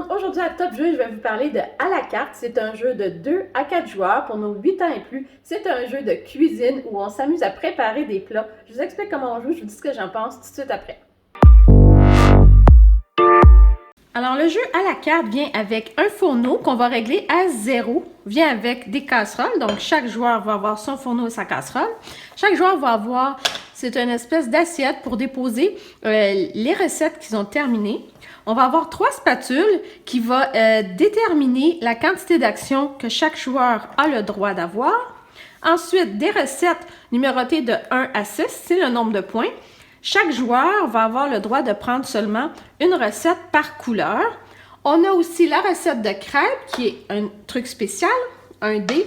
monde, aujourd'hui à Top Jeu, je vais vous parler de À la carte. C'est un jeu de 2 à 4 joueurs pour nos 8 ans et plus. C'est un jeu de cuisine où on s'amuse à préparer des plats. Je vous explique comment on joue, je vous dis ce que j'en pense tout de suite après. Alors le jeu À la carte vient avec un fourneau qu'on va régler à 0. Vient avec des casseroles, donc chaque joueur va avoir son fourneau et sa casserole. Chaque joueur va avoir, c'est une espèce d'assiette pour déposer les recettes qu'ils ont terminées. On va avoir 3 spatules qui vont déterminer la quantité d'actions que chaque joueur a le droit d'avoir. Ensuite, des recettes numérotées de 1 à 6, c'est le nombre de points. Chaque joueur va avoir le droit de prendre seulement une recette par couleur. On a aussi la recette de crêpes qui est un truc spécial, un dé.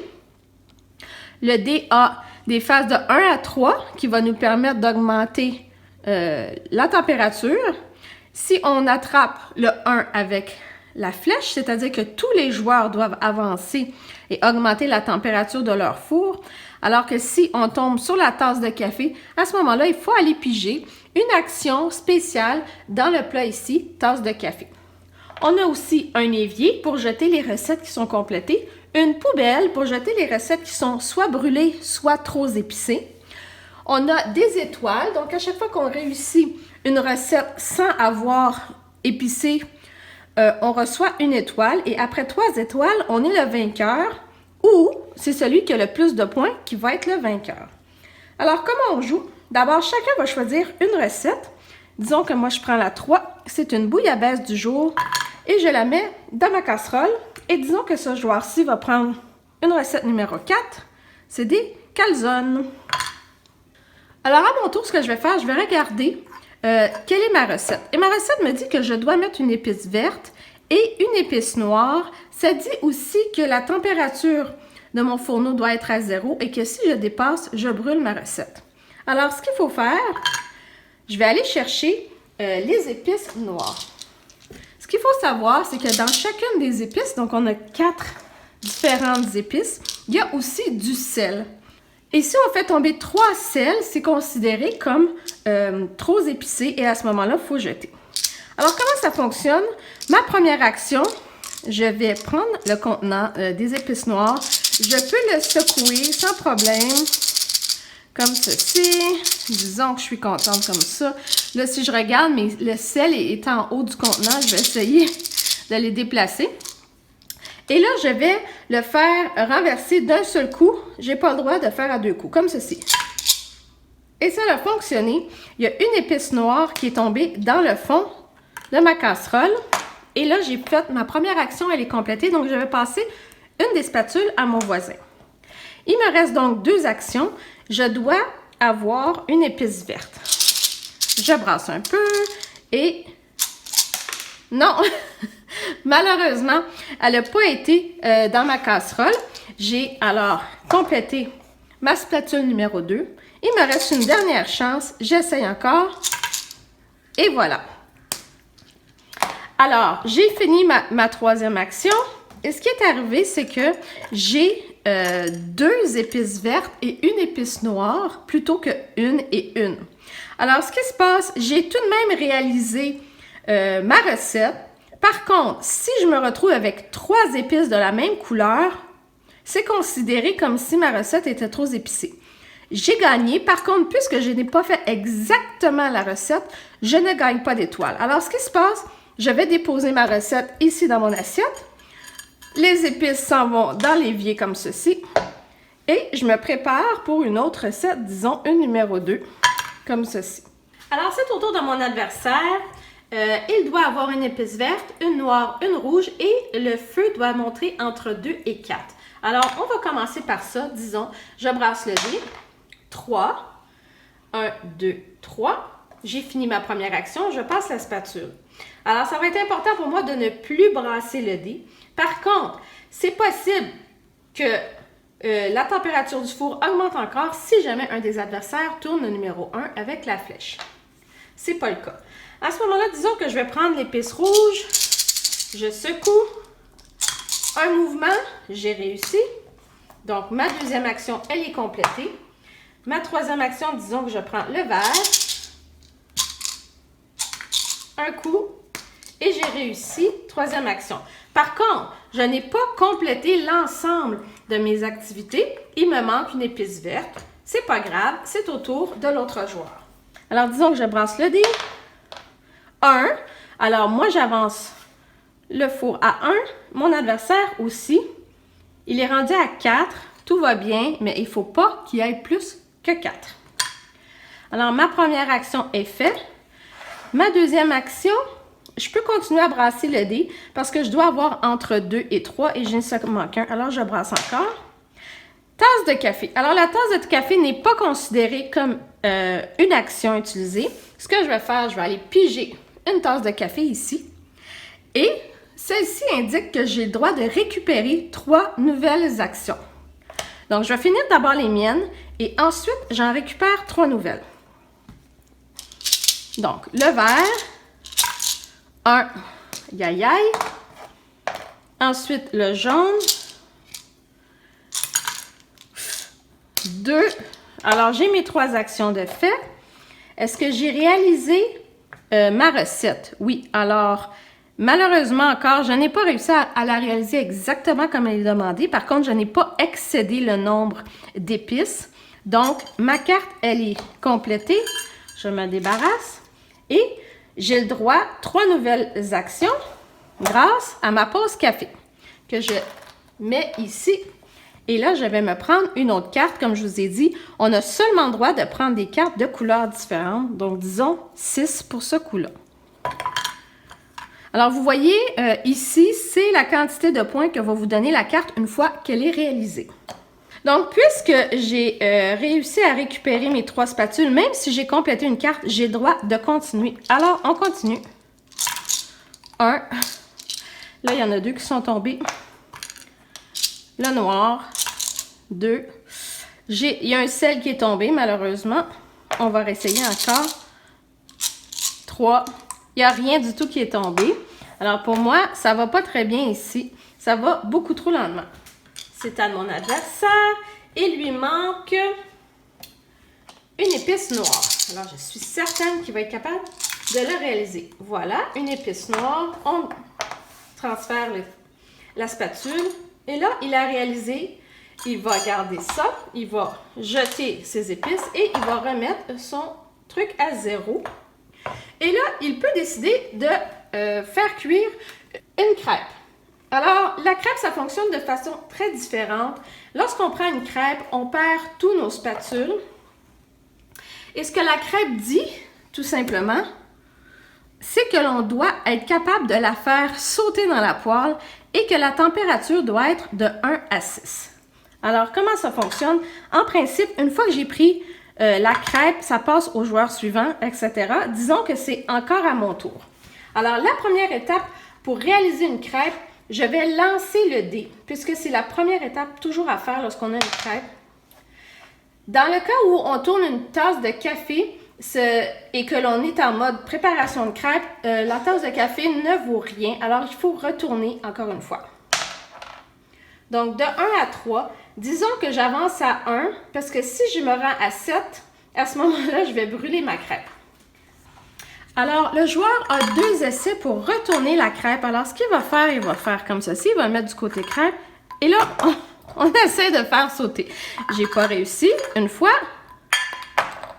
Le dé a des phases de 1 à 3 qui va nous permettre d'augmenter la température. Si on attrape le 1 avec la flèche, c'est-à-dire que tous les joueurs doivent avancer et augmenter la température de leur four, alors que si on tombe sur la tasse de café, à ce moment-là, il faut aller piger une action spéciale dans le plat ici, tasse de café. On a aussi un évier pour jeter les recettes qui sont complétées, une poubelle pour jeter les recettes qui sont soit brûlées, soit trop épicées. On a des étoiles, donc à chaque fois qu'on réussit une recette sans avoir épicé, on reçoit une étoile et après 3 étoiles, on est le vainqueur ou c'est celui qui a le plus de points qui va être le vainqueur. Alors, comment on joue? D'abord, chacun va choisir une recette. Disons que moi, je prends la 3. C'est une bouillabaisse du jour et je la mets dans ma casserole. Et disons que ce joueur-ci va prendre une recette numéro 4. C'est des calzones. Alors, à mon tour, ce que je vais faire, je vais regarder quelle est ma recette. Et ma recette me dit que je dois mettre une épice verte et une épice noire. Ça dit aussi que la température de mon fourneau doit être à 0 et que si je dépasse, je brûle ma recette. Alors, ce qu'il faut faire, je vais aller chercher les épices noires. Ce qu'il faut savoir, c'est que dans chacune des épices, donc on a 4 différentes épices, il y a aussi du sel. Et si on fait tomber 3 sels, c'est considéré comme trop épicé et à ce moment-là, il faut jeter. Alors, comment ça fonctionne? Ma première action, je vais prendre le contenant des épices noires. Je peux le secouer sans problème, comme ceci. Disons que je suis contente comme ça. Là, si je regarde, mais le sel est en haut du contenant, je vais essayer de les déplacer. Et là, je vais le faire renverser d'un seul coup. Je n'ai pas le droit de faire à 2 coups, comme ceci. Et ça a fonctionné. Il y a une épice noire qui est tombée dans le fond de ma casserole. Et là, j'ai fait ma première action, elle est complétée. Donc, je vais passer une des spatules à mon voisin. Il me reste donc 2 actions. Je dois avoir une épice verte. Je brasse un peu et... Non! Malheureusement, elle n'a pas été dans ma casserole. J'ai alors complété ma spatule numéro 2. Il me reste une dernière chance. J'essaye encore. Et voilà. Alors, j'ai fini ma 3e action. Et ce qui est arrivé, c'est que j'ai 2 épices vertes et une épice noire plutôt que une et une. Alors, ce qui se passe, j'ai tout de même réalisé ma recette. Par contre, si je me retrouve avec 3 épices de la même couleur, c'est considéré comme si ma recette était trop épicée. J'ai gagné. Par contre, puisque je n'ai pas fait exactement la recette, je ne gagne pas d'étoile. Alors, ce qui se passe, je vais déposer ma recette ici dans mon assiette. Les épices s'en vont dans l'évier comme ceci. Et je me prépare pour une autre recette, disons une numéro 2, comme ceci. Alors, c'est au tour de mon adversaire. Il doit avoir une épice verte, une noire, une rouge et le feu doit monter entre 2 et 4. Alors, on va commencer par ça. Disons, je brasse le dé. 3. 1, 2, 3. J'ai fini ma première action. Je passe la spatule. Alors, ça va être important pour moi de ne plus brasser le dé. Par contre, c'est possible que la température du four augmente encore si jamais un des adversaires tourne le numéro 1 avec la flèche. C'est pas le cas. À ce moment-là, disons que je vais prendre l'épice rouge. Je secoue. Un mouvement, j'ai réussi. Donc, ma 2e action, elle est complétée. Ma 3e action, disons que je prends le vert. Un coup. Et j'ai réussi, troisième action. Par contre, je n'ai pas complété l'ensemble de mes activités. Il me manque une épice verte. C'est pas grave, c'est au tour de l'autre joueur. Alors, disons que je brasse le dé. 1. Alors, moi, j'avance le four à 1. Mon adversaire aussi. Il est rendu à 4. Tout va bien, mais il ne faut pas qu'il y ait plus que 4. Alors, ma première action est faite. Ma deuxième action, je peux continuer à brasser le dé parce que je dois avoir entre 2 et 3 et j'ai seulement qu'un. Alors, je brasse encore. Tasse de café. Alors, la tasse de café n'est pas considérée comme une action utilisée. Ce que je vais faire, je vais aller piger une tasse de café ici. Et celle-ci indique que j'ai le droit de récupérer 3 nouvelles actions. Donc, je vais finir d'abord les miennes et ensuite, j'en récupère 3 nouvelles. Donc, le vert, 1, aïe aïe. Ensuite, le jaune, 2. Alors, j'ai mes 3 actions de fait. Est-ce que j'ai réalisé ma recette? Oui. Alors, malheureusement encore, je n'ai pas réussi à la réaliser exactement comme elle est demandée. Par contre, je n'ai pas excédé le nombre d'épices. Donc, ma carte, elle est complétée. Je me débarrasse. Et j'ai le droit à 3 nouvelles actions grâce à ma pause café que je mets ici. Et là, je vais me prendre une autre carte. Comme je vous ai dit, on a seulement le droit de prendre des cartes de couleurs différentes. Donc, disons 6 pour ce coup-là. Alors, vous voyez, ici, c'est la quantité de points que va vous donner la carte une fois qu'elle est réalisée. Donc, puisque j'ai réussi à récupérer mes 3 spatules, même si j'ai complété une carte, j'ai le droit de continuer. Alors, on continue. 1. Là, il y en a 2 qui sont tombés. Le noir. 2. Il y a un sel qui est tombé, malheureusement. On va réessayer encore. 3. Il n'y a rien du tout qui est tombé. Alors, pour moi, ça ne va pas très bien ici. Ça va beaucoup trop lentement. C'est à mon adversaire. Il lui manque une épice noire. Alors, je suis certaine qu'il va être capable de le réaliser. Voilà, une épice noire. On transfère la spatule. Et là, il a réalisé. Il va garder ça. Il va jeter ses épices et il va remettre son truc à 0. Et là, il peut décider de faire cuire une crêpe. Alors, la crêpe, ça fonctionne de façon très différente. Lorsqu'on prend une crêpe, on perd tous nos spatules. Et ce que la crêpe dit, tout simplement, c'est que l'on doit être capable de la faire sauter dans la poêle et que la température doit être de 1 à 6. Alors, comment ça fonctionne? En principe, une fois que j'ai pris la crêpe, ça passe au joueur suivant, etc. Disons que c'est encore à mon tour. Alors, la première étape pour réaliser une crêpe, je vais lancer le dé, puisque c'est la première étape toujours à faire lorsqu'on a une crêpe. Dans le cas où on tourne une tasse de café et que l'on est en mode préparation de crêpe, la tasse de café ne vaut rien. Alors, il faut retourner encore une fois. Donc, de 1 à 3, disons que j'avance à 1, parce que si je me rends à 7, à ce moment-là, je vais brûler ma crêpe. Alors, le joueur a 2 essais pour retourner la crêpe. Alors, ce qu'il va faire, il va faire comme ceci. Il va le mettre du côté crêpe. Et là, on essaie de faire sauter. J'ai pas réussi. Une fois.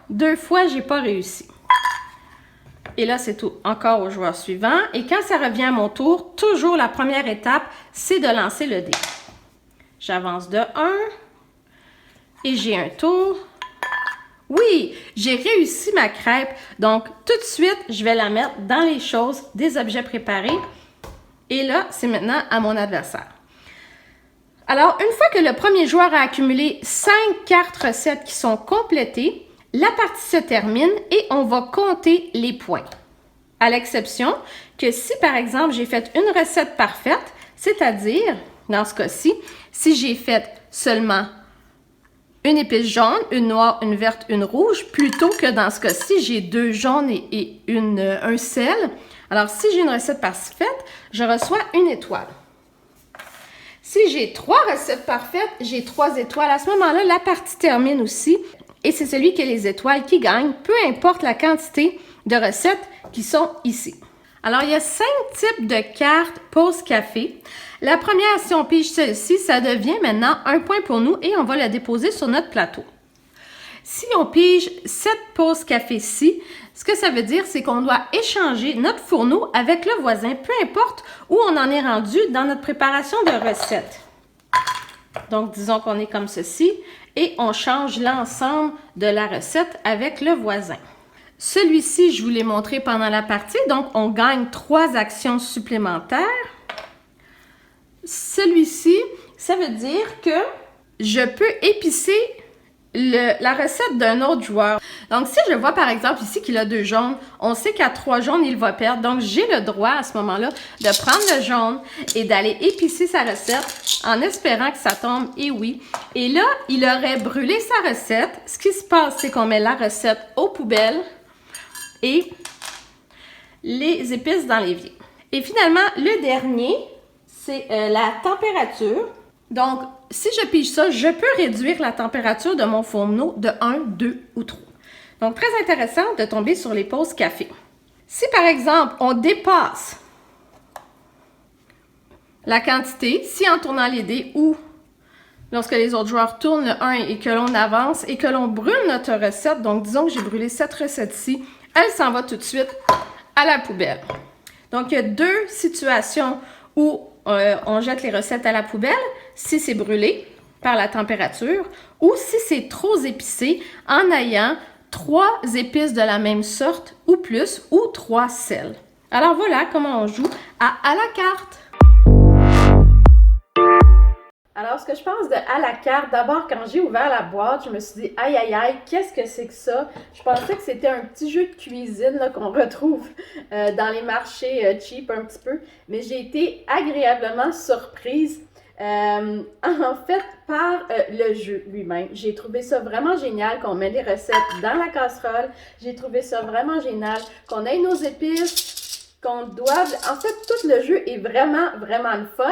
2 fois, j'ai pas réussi. Et là, c'est tout. Encore au joueur suivant. Et quand ça revient à mon tour, toujours la première étape, c'est de lancer le dé. J'avance de 1. Et j'ai un tour. Oui, j'ai réussi ma crêpe. Donc, tout de suite, je vais la mettre dans les choses des objets préparés. Et là, c'est maintenant à mon adversaire. Alors, une fois que le premier joueur a accumulé 5 cartes recettes qui sont complétées, la partie se termine et on va compter les points. À l'exception que si, par exemple, j'ai fait une recette parfaite, c'est-à-dire, dans ce cas-ci, si j'ai fait seulement une épice jaune, une noire, une verte, une rouge, plutôt que dans ce cas-ci, j'ai 2 jaunes et un sel. Alors, si j'ai une recette parfaite, je reçois une étoile. Si j'ai 3 recettes parfaites, j'ai 3 étoiles. À ce moment-là, la partie termine aussi. Et c'est celui qui a les étoiles qui gagne, peu importe la quantité de recettes qui sont ici. Alors, il y a 5 types de cartes pause café. La première, si on pige celle-ci, ça devient maintenant 1 point pour nous et on va la déposer sur notre plateau. Si on pige cette pause café-ci, ce que ça veut dire, c'est qu'on doit échanger notre fourneau avec le voisin, peu importe où on en est rendu dans notre préparation de recette. Donc, disons qu'on est comme ceci et on change l'ensemble de la recette avec le voisin. Celui-ci, je vous l'ai montré pendant la partie, donc on gagne 3 actions supplémentaires. Celui-ci, ça veut dire que je peux épicer la recette d'un autre joueur. Donc, si je vois par exemple ici qu'il a 2 jaunes, on sait qu'à 3 jaunes, il va perdre. Donc, j'ai le droit à ce moment-là de prendre le jaune et d'aller épicer sa recette en espérant que ça tombe, et oui. Et là, il aurait brûlé sa recette. Ce qui se passe, c'est qu'on met la recette aux poubelles et les épices dans l'évier. Et finalement, le dernier, c'est la température. Donc, si je pige ça, je peux réduire la température de mon fourneau de 1, 2 ou 3. Donc, très intéressant de tomber sur les pauses café. Si, par exemple, on dépasse la quantité, si en tournant les dés ou lorsque les autres joueurs tournent le 1 et que l'on avance et que l'on brûle notre recette, donc disons que j'ai brûlé cette recette-ci, elle s'en va tout de suite à la poubelle. Donc, il y a 2 situations où on jette les recettes à la poubelle, si c'est brûlé par la température ou si c'est trop épicé en ayant 3 épices de la même sorte ou plus ou 3 sels. Alors voilà comment on joue à la carte. Alors, ce que je pense de à la carte, d'abord, quand j'ai ouvert la boîte, je me suis dit, aïe, aïe, aïe, qu'est-ce que c'est que ça? Je pensais que c'était un petit jeu de cuisine qu'on retrouve dans les marchés cheap un petit peu, mais j'ai été agréablement surprise, en fait, par le jeu lui-même. J'ai trouvé ça vraiment génial qu'on met les recettes dans la casserole. J'ai trouvé ça vraiment génial qu'on ait nos épices, qu'on doive... En fait, tout le jeu est vraiment, vraiment le fun.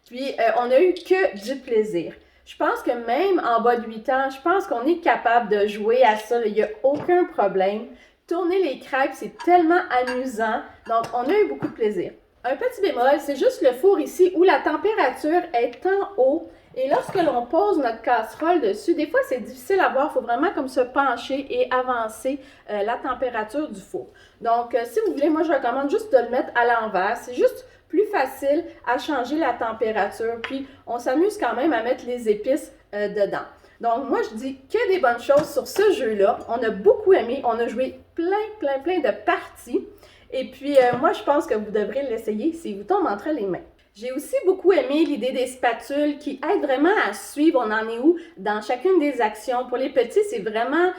Puis, on n'a eu que du plaisir. Je pense que même en bas de 8 ans, je pense qu'on est capable de jouer à ça. Il n'y a aucun problème. Tourner les crêpes, c'est tellement amusant. Donc, on a eu beaucoup de plaisir. Un petit bémol, c'est juste le four ici où la température est en haut. Et lorsque l'on pose notre casserole dessus, des fois, c'est difficile à voir. Il faut vraiment comme se pencher et avancer la température du four. Donc, si vous voulez, moi, je recommande juste de le mettre à l'envers. C'est juste plus facile à changer la température. Puis, on s'amuse quand même à mettre les épices dedans. Donc, moi, je dis que des bonnes choses sur ce jeu-là. On a beaucoup aimé. On a joué plein de parties. Et puis, moi, je pense que vous devrez l'essayer s'il vous tombe entre les mains. J'ai aussi beaucoup aimé l'idée des spatules qui aident vraiment à suivre on en est où dans chacune des actions. Pour les petits, c'est vraiment...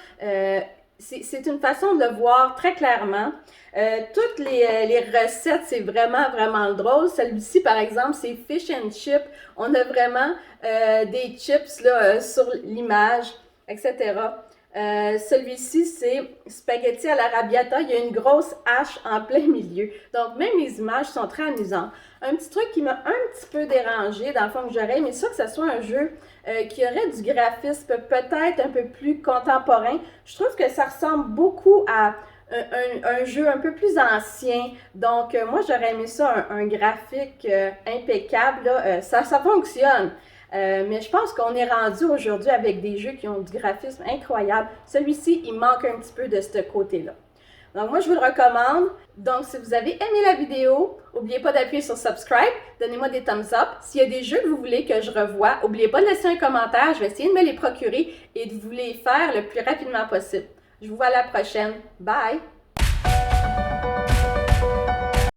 c'est une façon de le voir très clairement. Toutes les recettes, c'est vraiment, vraiment drôle. Celui-ci, par exemple, c'est Fish and Chip. On a vraiment des chips là, sur l'image, etc. Celui-ci, c'est Spaghetti à l'arrabbiata. Il y a une grosse hache en plein milieu. Donc, même les images sont très amusantes. Un petit truc qui m'a un petit peu dérangé, dans le fond, que j'aurais aimé ça, que ce soit un jeu qui aurait du graphisme peut-être un peu plus contemporain. Je trouve que ça ressemble beaucoup à un jeu un peu plus ancien. Donc, moi, j'aurais aimé ça, un graphique impeccable. Là. Ça fonctionne. Mais je pense qu'on est rendu aujourd'hui avec des jeux qui ont du graphisme incroyable. Celui-ci, il manque un petit peu de ce côté-là. Donc, moi, je vous le recommande. Donc, si vous avez aimé la vidéo, n'oubliez pas d'appuyer sur subscribe. Donnez-moi des thumbs up. S'il y a des jeux que vous voulez que je revoie, n'oubliez pas de laisser un commentaire. Je vais essayer de me les procurer et de vous les faire le plus rapidement possible. Je vous vois à la prochaine. Bye!